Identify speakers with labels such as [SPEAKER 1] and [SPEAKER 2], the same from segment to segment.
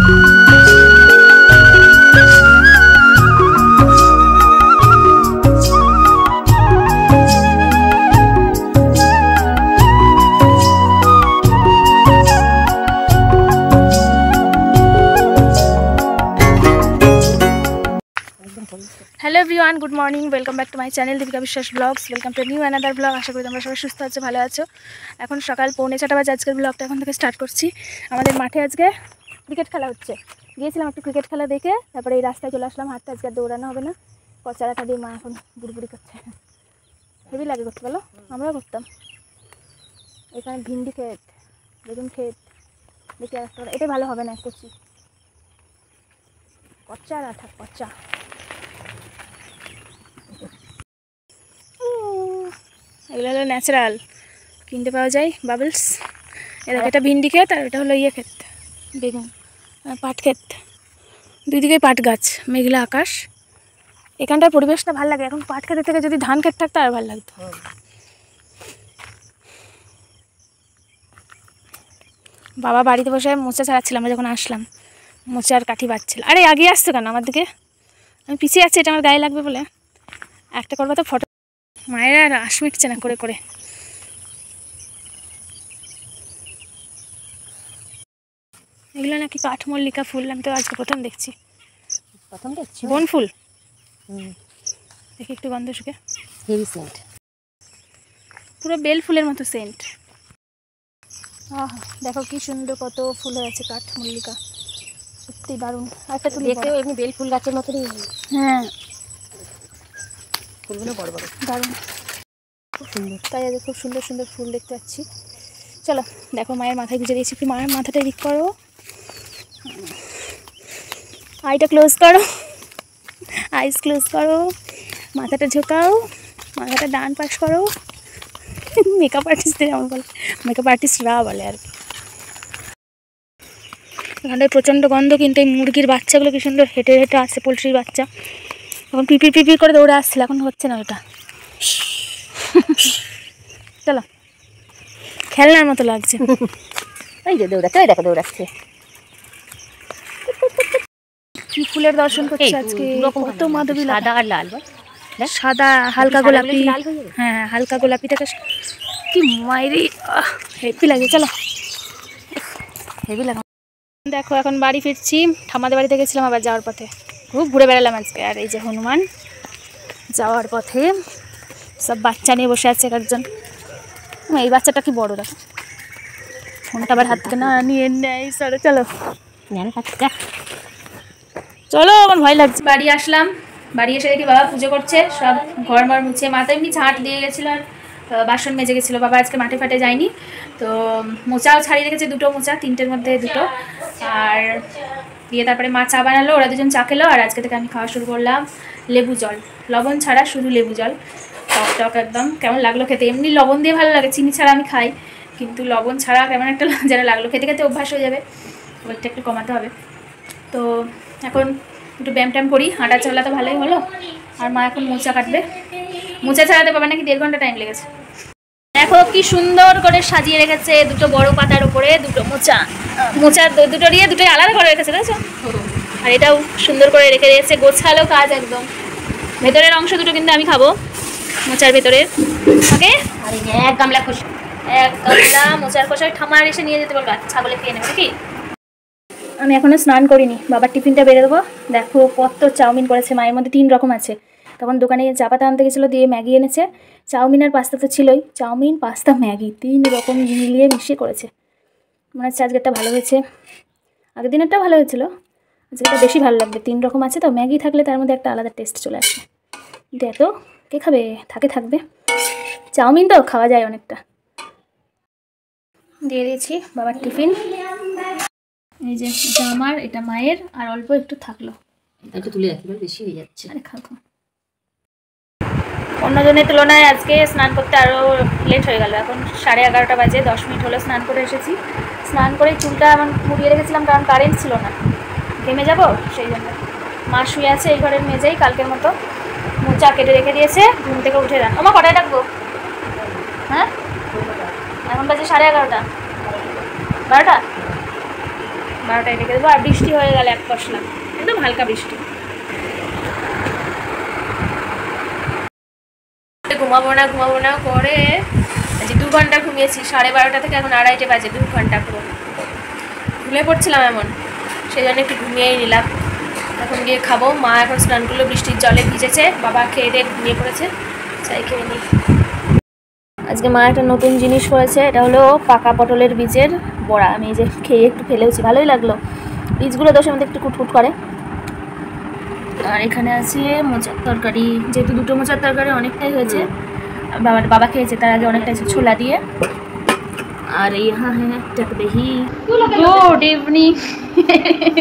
[SPEAKER 1] Hello everyone, good morning, welcome back to my channel Dipika Biswas vlogs. Welcome to new another vlog. আশা করি তোমরা সবাই সুস্থ আছো, ভালো আছো। এখন সকাল 6:45 বাজে। আজকের ব্লগটা এখন থেকে স্টার্ট করছি। আমাদের মাঠে আজকে ক্রিকেট খেলা হচ্ছে। গিয়েছিলাম একটু ক্রিকেট খেলা দেখে, তারপরে এই রাস্তায় চলে আসলাম হাঁটতে। আজকে আর দৌড়ানো হবে না, কচারাটা দিয়ে মা এখন বুড়ি করছে। হেভি লাগে করতে, বলো? আমরাও করতাম। এখানে ভিন্ডি ক্ষেত, বেগুন ক্ষেত দেখি। এটাই ভালো হবে না, করছি কচা রাঠা কচা। এগুলো হলো ন্যাচারাল, কিনতে পাওয়া যায় বাবলস। এটা ভিন্ডি ক্ষেত আর এটা হলো ইয়ে ক্ষেত, বেগুন, পাট ক্ষেত। দুই দিকেই পাট গাছ, মেঘলা আকাশ। এখানটার পরিবেশটা ভালো লাগে। এখন পাট ক্ষেতের থেকে যদি ধান ক্ষেত থাকতো আর ভালো লাগতো। বাবা বাড়িতে বসে মোচা ছাড়াচ্ছিল, আমরা যখন আসলাম মোচার কাঠি বাজছিল। আরে আগে আসতো কেন আমার দিকে? আমি পিছিয়ে আছি, এটা আমার গায়ে লাগবে বলে। একটা করবো তো ফটো। মায়ের আর আশ মিটছে না করে করে। এগুলো নাকি কাঠমল্লিকা ফুল, আমি তো আজকে প্রথম দেখছি। বন ফুল, দেখি একটু গন্ধ শুকে।
[SPEAKER 2] হেভি সেন্ট,
[SPEAKER 1] পুরো বেল ফুলের মতো সেন্ট। দেখো কি সুন্দর, কত ফুল হয়েছে কাঠমল্লিকা, সত্যি দারুণ। একটা তুলি
[SPEAKER 2] দেখতেও এমনি বেল ফুল গাছের মতনই।
[SPEAKER 1] হ্যাঁ,
[SPEAKER 2] ফুলগুলো বড় বড়,
[SPEAKER 1] দারুণ, খুব সুন্দর। তাই আজ খুব সুন্দর সুন্দর ফুল দেখতে পাচ্ছি। চলো দেখো, মায়ের মাথায় গুঁজে দিয়েছি। একটু মায়ের মাথাটা এদিক করো, আইটা ক্লোজ করো, আইস ক্লোজ করো, মাথাটা ঝোঁকাও, মাথাটা ডান পাশ করো। মেকআপ আর্টিস্টদের যেমন বলে, মেকআপ আর্টিস্টরা বলে আর কি। এখানটায় প্রচণ্ড গন্ধ, কিন্তু এই মুরগির বাচ্চাগুলো কি সুন্দর হেঁটে হেঁটে আসছে, পোলট্রির বাচ্চা। এখন পিপির পিপির করে দৌড়ে আসছিল, এখন হচ্ছে না ওটা। চলো, খেলনার মতো লাগছে।
[SPEAKER 2] এই যে দৌড়াচ্ছে, ওই দেখো দৌড়াচ্ছে।
[SPEAKER 1] কি ফুলের দর্শন করছে আজকে, কত মাধবী,
[SPEAKER 2] সাদা আর লাল,
[SPEAKER 1] সাদা হালকা গোলাপি। হ্যাঁ, হালকা গোলাপিটাকে কি মাইরি হেভি লাগে। চলো, হেভি লাগে। দেখো এখন বাড়ি ফিরছি, ঠাম্মাদের বাড়িতে গেছিলাম, আবার যাওয়ার পথে খুব ঘুরে বেড়ালাম আজকে। আর এই যে হনুমান যাওয়ার পথে সব বাচ্চা নিয়ে বসে আছে একজন। এই বাচ্চাটা কি বড়, দেখো ফোনটা আবার হাত থেকে না নিয়ে নেয়। চলো চলো চলো, আমার ভয় লাগছে। বাড়ি আসলাম, বাড়ি এসে দেখি বাবা পুজো করছে, সব ঘর মর মুছে, মাথা এমনি ঝাঁট দিয়ে গেছিলো আর বাসন মেজে গেছিলো। বাবা আজকে মাঠে ফাটে যায়নি, তো মোচাও ছাড়িয়ে রেখেছে, দুটো মোচা, তিনটের মধ্যে দুটো। আর দিয়ে তারপরে মা চা বানালো, ওরা দুজন চা খেলো। আর আজকে থেকে আমি খাওয়া শুরু করলাম লেবু জল, লবণ ছাড়া, শুধু লেবু জল। টক টক একদম, কেমন লাগলো খেতে। এমনি লবণ দিয়ে ভালো লাগে, চিনি ছাড়া আমি খাই, কিন্তু লবণ ছাড়া কেমন একটা যেন লাগলো। খেতে খেতে অভ্যাস হয়ে যাবে, ওইটা একটু কমাতে হবে। তো এখন একটু ব্যায়াম ট্যাম করি, হাঁটা চলা তো ভালোই হলো। আর মা এখন মোচা কাটবে, মোচা ছাড়াতে বাবা নাকি 1.5 ঘন্টা টাইম লেগেছে। দেখো কি সুন্দর করে সাজিয়ে রেখেছে, দুটো বড় পাতার উপরে দুটো মোচা, মোচা দুটো দিয়ে দুটোই আলাদা করে রেখেছে, দেখেছো? আর এটাও সুন্দর করে রেখে দিয়েছে, গোছালো কাজ একদম। ভেতরের অংশ দুটো কিন্তু আমি খাবো, মোচার ভেতরের। ওকে,
[SPEAKER 2] এক গামলা খোসা,
[SPEAKER 1] এক গামলা মোচার খোসা ঠামার এসে নিয়ে যেতে বলবা, ছাগলে খেয়ে নেবে নাকি। আমি এখনও স্নান করিনি, বাবার টিফিনটা বেড়ে দেবো। দেখো কত চাউমিন করেছে, মায়ের মধ্যে 3 রকম আছে। তখন দোকানে চা পাতা আনতে গেছিলো, দিয়ে ম্যাগি এনেছে। চাউমিন আর পাস্তা তো ছিলই, চাউমিন পাস্তা ম্যাগি 3 রকম মিলিয়ে মিশিয়ে করেছে। মনে হচ্ছে আজকেরটা ভালো হয়েছে, আগের দিনেরটাও ভালো হয়েছিল, আজকেরটা বেশি ভালো লাগবে। 3 রকম আছে তো, ম্যাগি থাকলে তার মধ্যে একটা আলাদা টেস্ট চলে আসে। কিন্তু এত কে খাবে, থাকবে। চাউমিন তো খাওয়া যায় অনেকটা। দিয়ে দিয়েছি বাবার টিফিন। এই যে এটা আমার, এটা মায়ের, আর অল্প একটু থাকলো,
[SPEAKER 2] একটু তুলে রাখি, বেশি হয়ে যাচ্ছে।
[SPEAKER 1] আরে খাবো। অন্যজনের তুলনায় আজকে স্নান করতে আরও লেট হয়ে গেল। এখন 11:30 বাজে, 10 মিনিট হলো স্নান করে এসেছি। স্নান করে চুলটা আমার মুড়িয়ে রেখেছিলাম, কারণ কারেন্ট ছিল না, ঘেমে যাবো সেই জন্য। মা শুয়ে আছে এই ঘরের মেঝেই, কালকের মতো মোচা কেটে রেখে দিয়েছে। ঘুম থেকে উঠে রাখ, আমার কটায় ডাকবো? হ্যাঁ, এখন বাজে 11:30, 12টা। 12টায় রেখে দেবো। আর বৃষ্টি হয়ে গেলে এক পশলা, একদম হালকা বৃষ্টি। ঘুমাবো না করে আজ 2 ঘন্টা ঘুমিয়েছি, 12:30 থেকে এখন 2:30 বাজে, 2 ঘন্টা পুরো ঘুমিয়ে পড়ছিলাম এমন, সেই জন্য একটু ঘুমিয়েই নিলাম। এখন গিয়ে খাবো। মা এখন স্নান করলো, বৃষ্টির জলে ভিজেছে, বাবা খেয়ে দিয়ে ঘুমিয়ে পড়েছে, চাই খেয়ে নিই। আজকে মা একটা নতুন জিনিস করেছে, এটা হলো পাকা পটলের বীজের বড়া। আমি এই যে খেয়ে একটু ফেলেওছি, ভালোই লাগলো। বীজগুলো দোষের মধ্যে একটু কুটকুট করে। আর এখানে আছে মোচার তরকারি, যেহেতু 2টো মোচার তরকারি অনেকটাই হয়েছে, বাবা খেয়েছে তার আগে অনেকটাই ছোলা দিয়ে। আর এই দেখি গুড ইভিনিং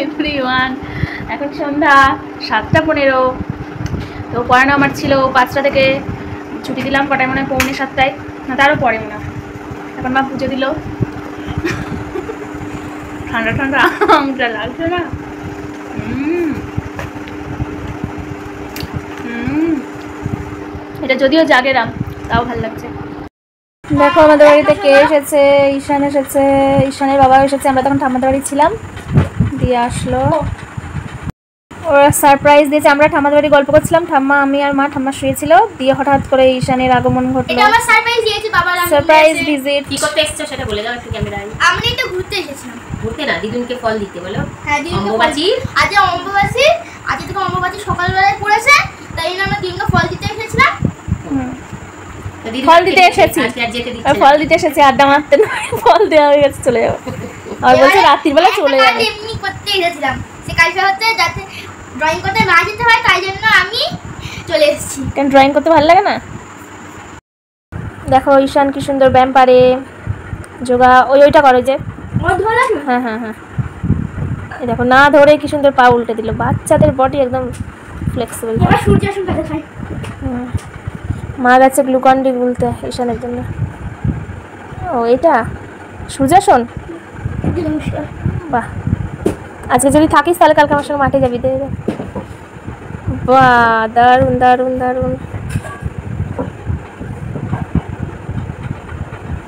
[SPEAKER 1] এভরিওয়ান। এখন সন্ধ্যা 7:15। তো পড়ানো আমার ছিল 5টা থেকে, ছুটি দিলাম কটায় মনে হয় 6:45, না তারও পরে মনে হয়। এখন মা পুজো দিল, ঠান্ডা ঠান্ডা আমটা লাগছে না। এটা যদিও জাগের আম, তাও ভালো লাগছে। দেখো আমাদের বাড়িতে কে এসেছে, ঈশান এসেছে, ঈশানের বাবা এসেছে। আমরা তখন ঠাম্মাদের বাড়ি ছিলাম, দিয়ে আসলো। ওরা সারপ্রাইজ দিয়েছে। আমরা ঠাম্মাদের বাড়ি গল্প করছিলাম, ঠাম্মা, আমি আর মা। ঠাম্মা শুয়েছিল, দিয়ে হঠাৎ করে ঈশানের আগমন ঘটলো।
[SPEAKER 3] এটা আমার সারপ্রাইজ দিয়েছে বাবা।
[SPEAKER 1] Surprise visit.
[SPEAKER 2] কি করতে এসেছো সেটা বলে দাও একটু ক্যামেরায়।
[SPEAKER 3] আমরা একটু ঘুরতে এসেছিলাম।
[SPEAKER 2] ঘুরতে না, দিদুনকে ফল দিতে বলো।
[SPEAKER 3] হ্যাঁ,
[SPEAKER 2] অম্বুবাচী।
[SPEAKER 3] আজ অম্বুবাচী, আজ থেকে অম্বুবাচী সকালবেলায় পড়েছে, তাই জন্য আমরা দিনকে ফল দিতে এসেছিলাম।
[SPEAKER 1] ফল দিতে এসেছি, ফল দিতে এসেছি, আড্ডা মারতে না, ফল দেওয়া হয়ে গেছে, চলে যাবো। আর বলছে রাত্রির বেলা চলে যাবো।
[SPEAKER 3] এমনি করতে এসেছিলাম, সে কালকে হচ্ছে যাতে ড্রয়িং করতে না যেতে হয়, তাই জন্য আমি চলে এসেছি।
[SPEAKER 1] কেন ড্রয়িং করতে ভালো লাগে না? দেখো ঈশান কি সুন্দর ব্যায়াম পারে, যোগা। ওইটা করো যে, হ্যাঁ হ্যাঁ হ্যাঁ, এই দেখো না ধরে কি সুন্দর পা উল্টে দিল। বাচ্চাদের বডি একদম ফ্লেক্সিবল। মা গেছে গ্লুকন ডি গুলতে ঈশানের জন্য। ও এটা সূর্যাসন, বাহ। আজকে যদি থাকিস তাহলে কালকে আমার সঙ্গে মাঠে যাবি। বাহ, দারুণ দারুণ দারুণ।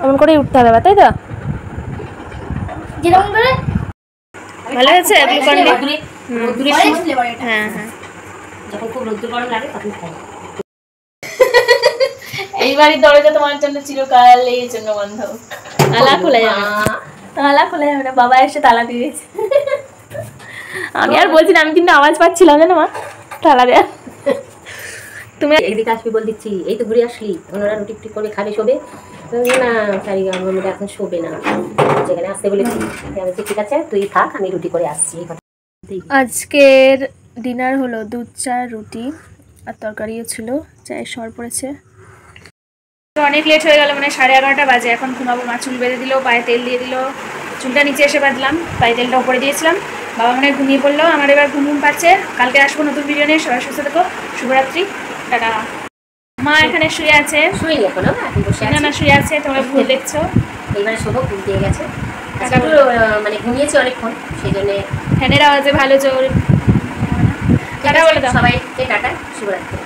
[SPEAKER 1] এমন করেই উঠতে হবে, তাই তো?
[SPEAKER 3] যেরকম করে
[SPEAKER 1] ভালো হয়েছে গ্লুকন ডি।
[SPEAKER 3] হ্যাঁ
[SPEAKER 1] হ্যাঁ,
[SPEAKER 2] যখন খুব রোদ্দুর গরম লাগে তখন খাই।
[SPEAKER 1] এই বাড়ির দরজা তোমার জন্য চিরকাল এই জন্য বন্ধ। তালা খোলা যাবে না, তালা খোলা যাবে না, বাবা এসে তালা দিয়েছে। আমি আর বলছি না, আমি কিন্তু আওয়াজ পাচ্ছিলাম জানো মা, তালা দেয়া।
[SPEAKER 2] তুমি এদিকে আসবি বল দিচ্ছি, এই তো ঘুরে আসলি, ওনারা রুটি টুটি করে খাবে, শোবে না। শাড়ি আমার মধ্যে এখন শোবে না, যেখানে আসতে বলেছি। আমি বলছি ঠিক আছে তুই থাক, আমি রুটি করে আসছি। এই কথা
[SPEAKER 1] আজকের ডিনার হলো দুধ চা, রুটি আর তরকারিও ছিল, চায়ের সর পড়েছে। অনেক লেট হয়ে গেল, মানে 11:30 বাজে। এখন ঘুমাবো। মা চুল বেঁধে দিল, পায়ে তেল দিয়ে দিল, চুলটা নিচে এসে বাঁধলাম, পায়ে তেলটা উপরে দিয়েছিলাম। বাবা মনে ঘুমিয়ে পড়লো, আমার এবার ঘুম পাচ্ছে। কালকে আসবো নতুন ভিডিও নিয়ে, সবাই সুস্থ থেকো, শুভরাত্রি, টাটা। মা এখানে শুয়ে আছে,
[SPEAKER 2] শুয়ে এখনো এখন বসে
[SPEAKER 1] না না শুয়ে আছে, তোমরা ভুল দেখছো।
[SPEAKER 2] এইবারে শোভো ঘুম দিয়ে গেছে, মানে ঘুমিয়েছে অনেকক্ষণ, সেই জন্য
[SPEAKER 1] ফ্যানের আওয়াজে ভালো জোর। টাটা বলে দাও
[SPEAKER 2] সবাইকে, টাটা, শুভরাত্রি।